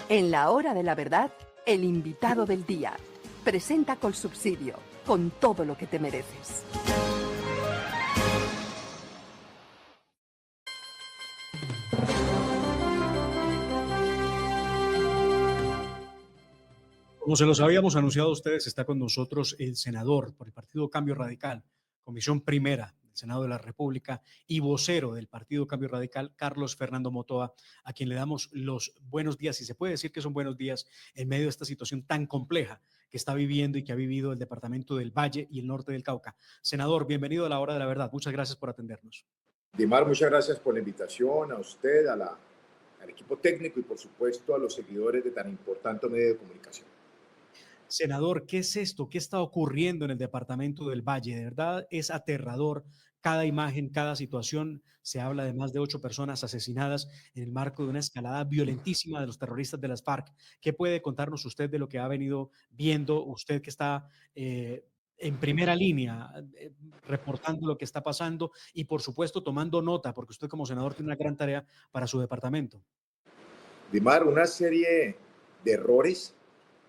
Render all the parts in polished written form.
En la hora de la verdad, el invitado del día. Presenta Colsubsidio, con todo lo que te mereces. Como se los habíamos anunciado a ustedes, está con nosotros el senador por el Partido Cambio Radical, Comisión Primera del Senado de la República y vocero del Partido Cambio Radical, Carlos Fernando Motoa, a quien le damos los buenos días, y se puede decir que son buenos días en medio de esta situación tan compleja que está viviendo y que ha vivido el departamento del Valle y el norte del Cauca. Senador, bienvenido a la Hora de la Verdad. Muchas gracias por atendernos. Dimar, muchas gracias por la invitación, a usted, al equipo técnico y por supuesto a los seguidores de tan importante medio de comunicación. Senador, ¿qué es esto? ¿Qué está ocurriendo en el departamento del Valle? De verdad es aterrador cada imagen, cada situación. Se habla de más de 8 personas asesinadas en el marco de una escalada violentísima de los terroristas de las FARC. ¿Qué puede contarnos usted de lo que ha venido viendo, usted que está en primera línea, reportando lo que está pasando y por supuesto tomando nota, porque usted como senador tiene una gran tarea para su departamento? Dimar, una serie de errores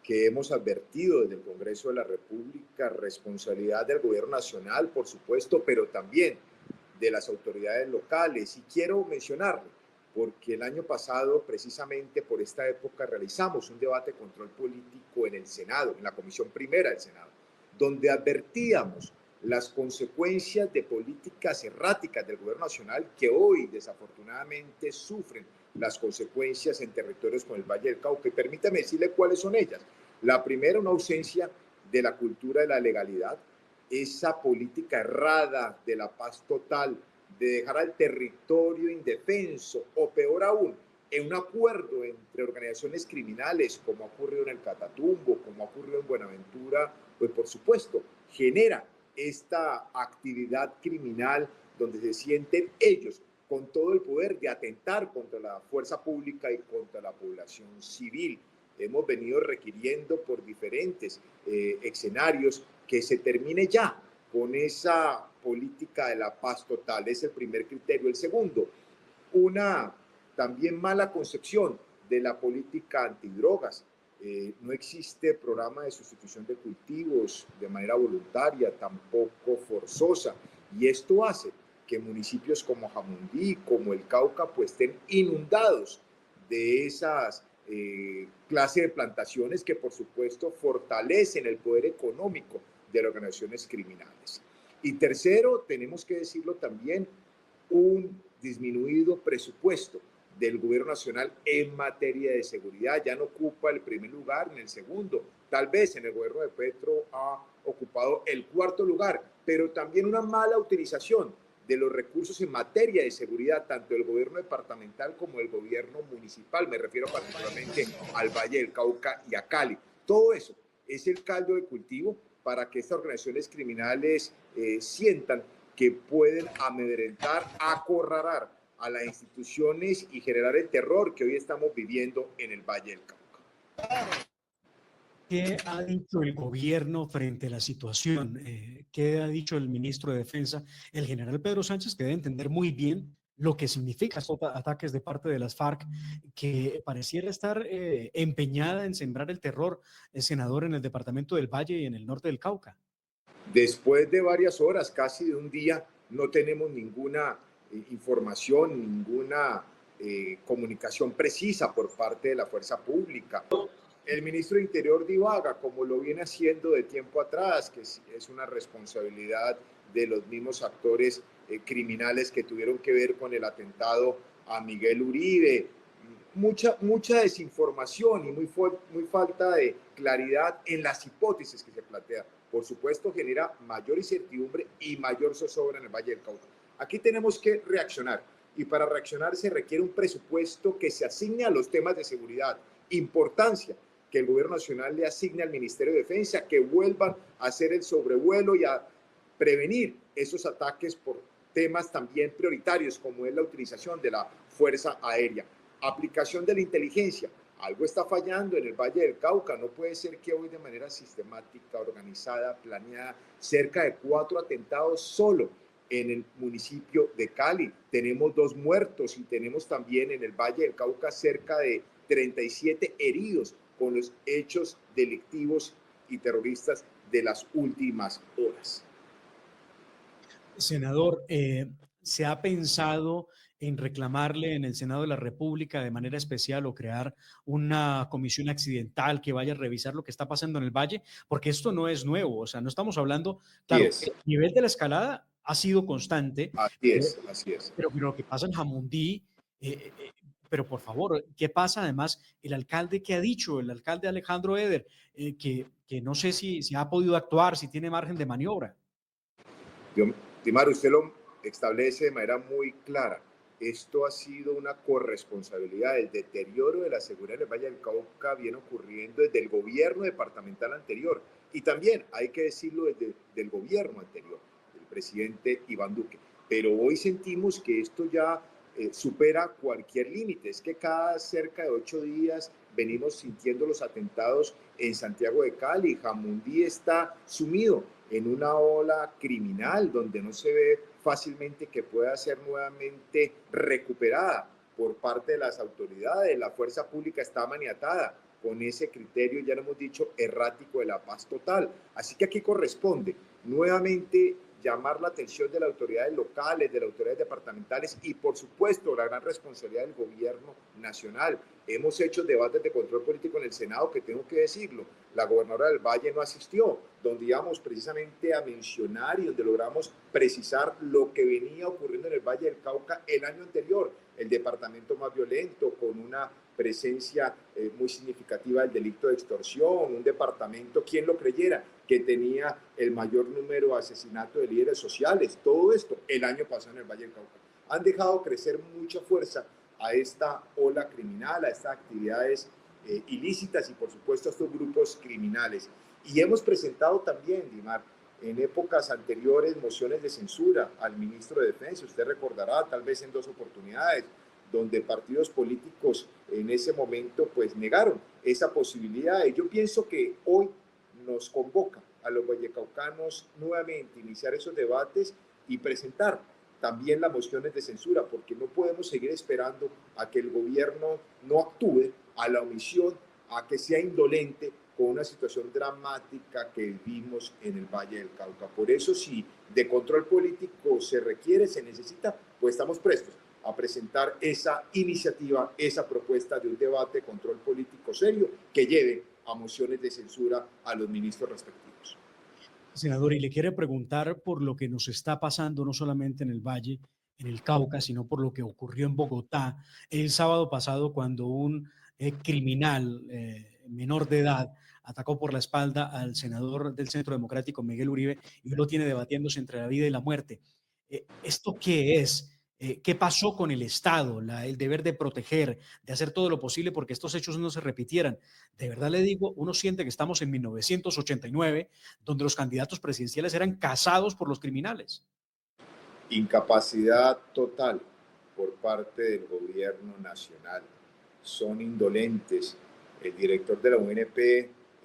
que hemos advertido desde el Congreso de la República, responsabilidad del gobierno nacional, por supuesto, pero también de las autoridades locales. Y quiero mencionarlo, porque el año pasado, precisamente por esta época, realizamos un debate de control político en el Senado, en la Comisión Primera del Senado, donde advertíamos las consecuencias de políticas erráticas del gobierno nacional que hoy desafortunadamente sufren las consecuencias en territorios como el Valle del Cauca. Y permítame decirle cuáles son ellas. La primera, una ausencia de la cultura de la legalidad, esa política errada de la paz total, de dejar al territorio indefenso o peor aún, en un acuerdo entre organizaciones criminales, como ha ocurrido en el Catatumbo, como ha ocurrido en Buenaventura, pues por supuesto genera esta actividad criminal donde se sienten ellos con todo el poder de atentar contra la fuerza pública y contra la población civil. Hemos venido requiriendo por diferentes escenarios que se termine ya con esa política de la paz total. Es el primer criterio. El segundo, una también mala concepción de la política antidrogas. No existe programa de sustitución de cultivos de manera voluntaria, tampoco forzosa, y esto hace que municipios como Jamundí, como el Cauca, pues estén inundados de esas clase de plantaciones que por supuesto fortalecen el poder económico de las organizaciones criminales. Y tercero, tenemos que decirlo también, un disminuido presupuesto del gobierno nacional en materia de seguridad. Ya no ocupa el primer lugar ni el segundo. Tal vez en el gobierno de Petro ha ocupado el cuarto lugar, pero también una mala utilización de los recursos en materia de seguridad, tanto del gobierno departamental como del gobierno municipal. Me refiero particularmente al Valle del Cauca y a Cali. Todo eso es el caldo de cultivo para que estas organizaciones criminales sientan que pueden amedrentar, acorralar a las instituciones y generar el terror que hoy estamos viviendo en el Valle del Cauca. ¿Qué ha dicho el gobierno frente a la situación? ¿Qué ha dicho el ministro de Defensa, el general Pedro Sánchez, que debe entender muy bien lo que significa estos ataques de parte de las FARC, que pareciera estar empeñada en sembrar el terror, el senador, en el departamento del Valle y en el norte del Cauca? Después de varias horas, casi de un día, no tenemos ninguna información, ninguna comunicación precisa por parte de la fuerza pública. El ministro de Interior divaga, como lo viene haciendo de tiempo atrás, que es una responsabilidad de los mismos actores criminales que tuvieron que ver con el atentado a Miguel Uribe. Mucha desinformación y muy falta de claridad en las hipótesis que se plantean. Por supuesto, genera mayor incertidumbre y mayor zozobra en el Valle del Cauca. Aquí tenemos que reaccionar, y para reaccionar se requiere un presupuesto que se asigne a los temas de seguridad. Importancia que el gobierno nacional le asigne al Ministerio de Defensa, que vuelvan a hacer el sobrevuelo y a prevenir esos ataques por temas también prioritarios, como es la utilización de la Fuerza Aérea. Aplicación de la inteligencia. Algo está fallando en el Valle del Cauca. No puede ser que hoy de manera sistemática, organizada, planeada, cerca de 4 atentados solo en el municipio de Cali. Tenemos 2 muertos y tenemos también en el Valle del Cauca cerca de 37 heridos con los hechos delictivos y terroristas de las últimas horas. Senador, ¿se ha pensado en reclamarle en el Senado de la República de manera especial o crear una comisión accidental que vaya a revisar lo que está pasando en el Valle? Porque esto no es nuevo, o sea, no estamos hablando, Así claro, es, el nivel de la escalada ha sido constante, así pero, es, así es. pero lo que pasa en Jamundí, eh, eh, pero por favor, ¿qué pasa además? El alcalde que ha dicho, el alcalde Alejandro Eder, que no sé si ha podido actuar, si tiene margen de maniobra. Yo, Dimar, usted lo establece de manera muy clara. Esto ha sido una corresponsabilidad. El deterioro de la seguridad en el Valle del Cauca viene ocurriendo desde el gobierno departamental anterior y también, hay que decirlo, desde el gobierno anterior, del presidente Iván Duque. Pero hoy sentimos que esto ya supera cualquier límite. Es que cada cerca de 8 días venimos sintiendo los atentados en Santiago de Cali. Jamundí está sumido en una ola criminal donde no se ve fácilmente que pueda ser nuevamente recuperada por parte de las autoridades. La fuerza pública está maniatada con ese criterio, ya lo hemos dicho, errático de la paz total. Así que aquí corresponde nuevamente llamar la atención de las autoridades locales, de las autoridades departamentales y, por supuesto, la gran responsabilidad del gobierno nacional. Hemos hecho debates de control político en el Senado que tengo que decirlo. La gobernadora del Valle no asistió, donde íbamos precisamente a mencionar y donde logramos precisar lo que venía ocurriendo en el Valle del Cauca el año anterior, el departamento más violento, con una presencia muy significativa del delito de extorsión, un departamento, quien lo creyera, que tenía el mayor número de asesinatos de líderes sociales. Todo esto el año pasado en el Valle del Cauca. Han dejado crecer mucha fuerza a esta ola criminal, a estas actividades ilícitas y por supuesto a estos grupos criminales. Y hemos presentado también, Dimar, en épocas anteriores mociones de censura al ministro de Defensa. Usted recordará, tal vez en 2 oportunidades, donde partidos políticos en ese momento pues negaron esa posibilidad. Y yo pienso que hoy nos convoca a los vallecaucanos nuevamente iniciar esos debates y presentar también las mociones de censura, porque no podemos seguir esperando a que el gobierno no actúe, a la omisión, a que sea indolente con una situación dramática que vivimos en el Valle del Cauca. Por eso, si de control político se requiere, se necesita, pues estamos prestos a presentar esa iniciativa, esa propuesta de un debate de control político serio que lleve a mociones de censura a los ministros respectivos. Senador, y le quiere preguntar por lo que nos está pasando, no solamente en el Valle, en el Cauca, sino por lo que ocurrió en Bogotá el sábado pasado cuando un criminal menor de edad atacó por la espalda al senador del Centro Democrático, Miguel Uribe, y lo tiene debatiéndose entre la vida y la muerte. ¿Esto qué es? ¿Qué pasó con el Estado? El deber de proteger, de hacer todo lo posible porque estos hechos no se repitieran. De verdad le digo, uno siente que estamos en 1989, donde los candidatos presidenciales eran cazados por los criminales. Incapacidad total por parte del gobierno nacional. Son indolentes. El director de la UNP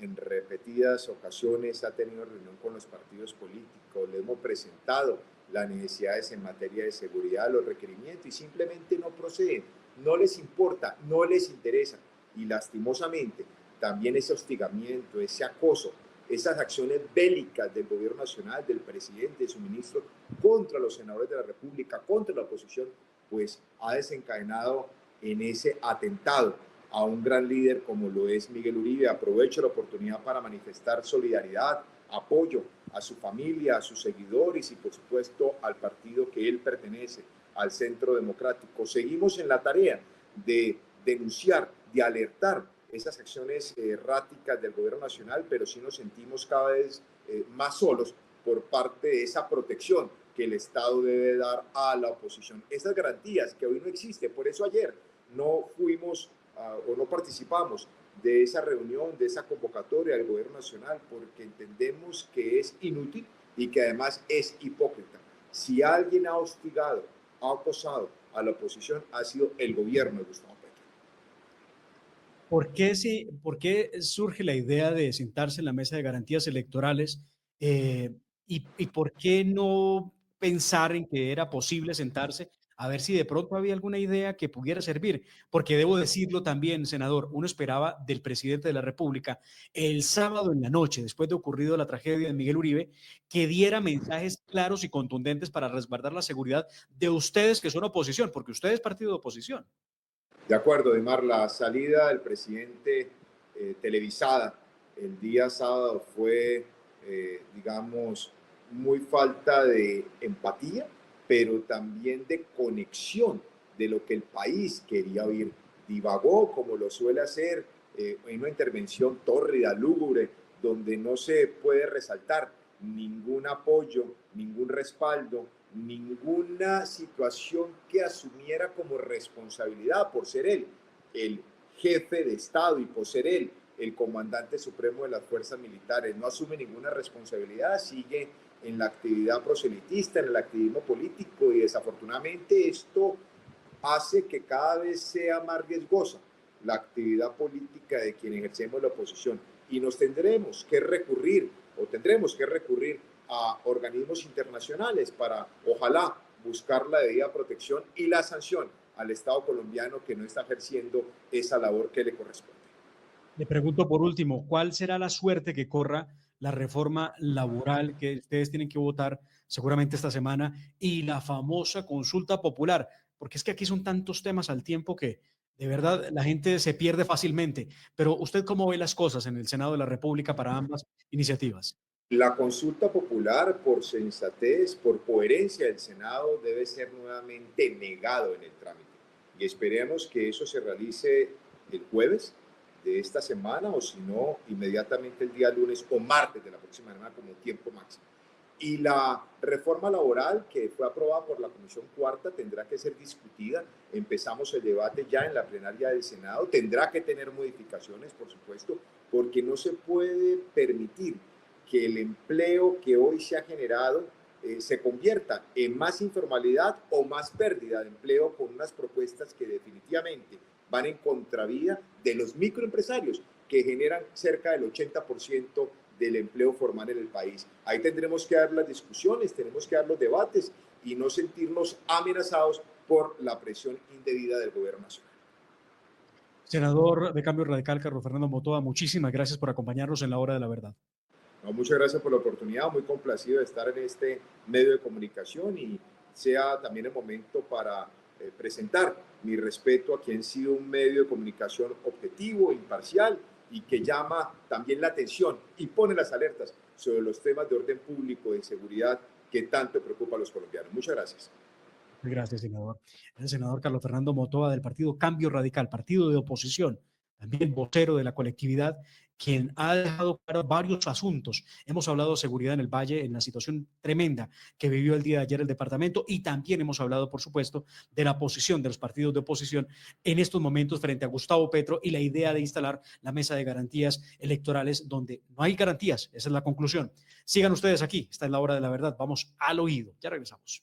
en repetidas ocasiones ha tenido reunión con los partidos políticos, le hemos presentado las necesidades en materia de seguridad, los requerimientos y simplemente no proceden, no les importa, no les interesa y lastimosamente también ese hostigamiento, ese acoso, esas acciones bélicas del gobierno nacional, del presidente, de su ministro contra los senadores de la República, contra la oposición, pues ha desencadenado en ese atentado a un gran líder como lo es Miguel Uribe. Aprovecho la oportunidad para manifestar solidaridad, apoyo a su familia, a sus seguidores y por supuesto al partido que él pertenece, al Centro Democrático. Seguimos en la tarea de denunciar, de alertar esas acciones erráticas del gobierno nacional, pero sí nos sentimos cada vez más solos por parte de esa protección que el Estado debe dar a la oposición. Esas garantías que hoy no existen, por eso ayer no fuimos o no participamos de esa reunión, de esa convocatoria del gobierno nacional, porque entendemos que es inútil y que además es hipócrita. Si alguien ha hostigado, ha acosado a la oposición, ha sido el gobierno de Gustavo Petro. ¿Por qué surge la idea de sentarse en la mesa de garantías electorales y por qué no pensar en que era posible sentarse a ver si de pronto había alguna idea que pudiera servir, porque debo decirlo también, senador, uno esperaba del presidente de la República el sábado en la noche, después de ocurrido la tragedia de Miguel Uribe, que diera mensajes claros y contundentes para resguardar la seguridad de ustedes que son oposición, porque usted es partido de oposición. De acuerdo, Dimar, la salida del presidente televisada el día sábado fue, digamos, muy falta de empatía, pero también de conexión de lo que el país quería oír. Divagó, como lo suele hacer, en una intervención tórrida, lúgubre, donde no se puede resaltar ningún apoyo, ningún respaldo, ninguna situación que asumiera como responsabilidad por ser él el jefe de Estado y por ser él el comandante supremo de las fuerzas militares. No asume ninguna responsabilidad, sigue en la actividad proselitista, en el activismo político, y desafortunadamente esto hace que cada vez sea más riesgosa la actividad política de quien ejercemos la oposición, y nos tendremos que recurrir a organismos internacionales para, ojalá, buscar la debida protección y la sanción al Estado colombiano que no está ejerciendo esa labor que le corresponde. Le pregunto por último, ¿cuál será la suerte que corra la reforma laboral que ustedes tienen que votar seguramente esta semana y la famosa consulta popular? Porque es que aquí son tantos temas al tiempo que de verdad la gente se pierde fácilmente. Pero ¿usted cómo ve las cosas en el Senado de la República para ambas iniciativas? La consulta popular, por sensatez, por coherencia del Senado, debe ser nuevamente negado en el trámite. Y esperemos que eso se realice el jueves de esta semana, o si no, inmediatamente el día lunes o martes de la próxima semana como tiempo máximo. Y la reforma laboral que fue aprobada por la Comisión Cuarta tendrá que ser discutida. Empezamos el debate ya en la plenaria del Senado. Tendrá que tener modificaciones, por supuesto, porque no se puede permitir que el empleo que hoy se ha generado se convierta en más informalidad o más pérdida de empleo, con unas propuestas que definitivamente van en contravía de los microempresarios que generan cerca del 80% del empleo formal en el país. Ahí tendremos que dar las discusiones, tenemos que dar los debates y no sentirnos amenazados por la presión indebida del gobierno nacional. Senador de Cambio Radical, Carlos Fernando Motoa, muchísimas gracias por acompañarnos en la hora de la verdad. No, muchas gracias por la oportunidad, muy complacido de estar en este medio de comunicación, y sea también el momento para presentar mi respeto a quien ha sido un medio de comunicación objetivo, imparcial, y que llama también la atención y pone las alertas sobre los temas de orden público y de seguridad que tanto preocupa a los colombianos. Muchas gracias. Gracias, senador. El senador Carlos Fernando Motoa del partido Cambio Radical, partido de oposición, también vocero de la colectividad, quien ha dejado claro varios asuntos. Hemos hablado de seguridad en el Valle, en la situación tremenda que vivió el día de ayer el departamento, y también hemos hablado, por supuesto, de la posición de los partidos de oposición en estos momentos frente a Gustavo Petro y la idea de instalar la mesa de garantías electorales donde no hay garantías. Esa es la conclusión. Sigan ustedes aquí, está en la hora de la verdad. Vamos al oído. Ya regresamos.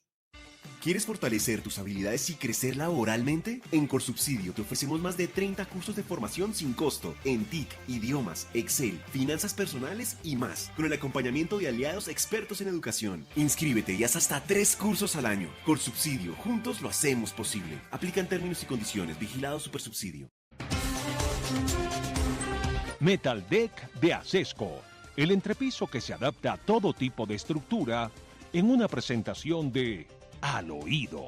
¿Quieres fortalecer tus habilidades y crecer laboralmente? En Corsubsidio te ofrecemos más de 30 cursos de formación sin costo en TIC, idiomas, Excel, finanzas personales y más, con el acompañamiento de aliados expertos en educación. Inscríbete y haz hasta 3 cursos al año. Corsubsidio, juntos lo hacemos posible. Aplican términos y condiciones. Vigilado Supersubsidio. Metal Deck de Acesco, el entrepiso que se adapta a todo tipo de estructura, en una presentación de Al Oído.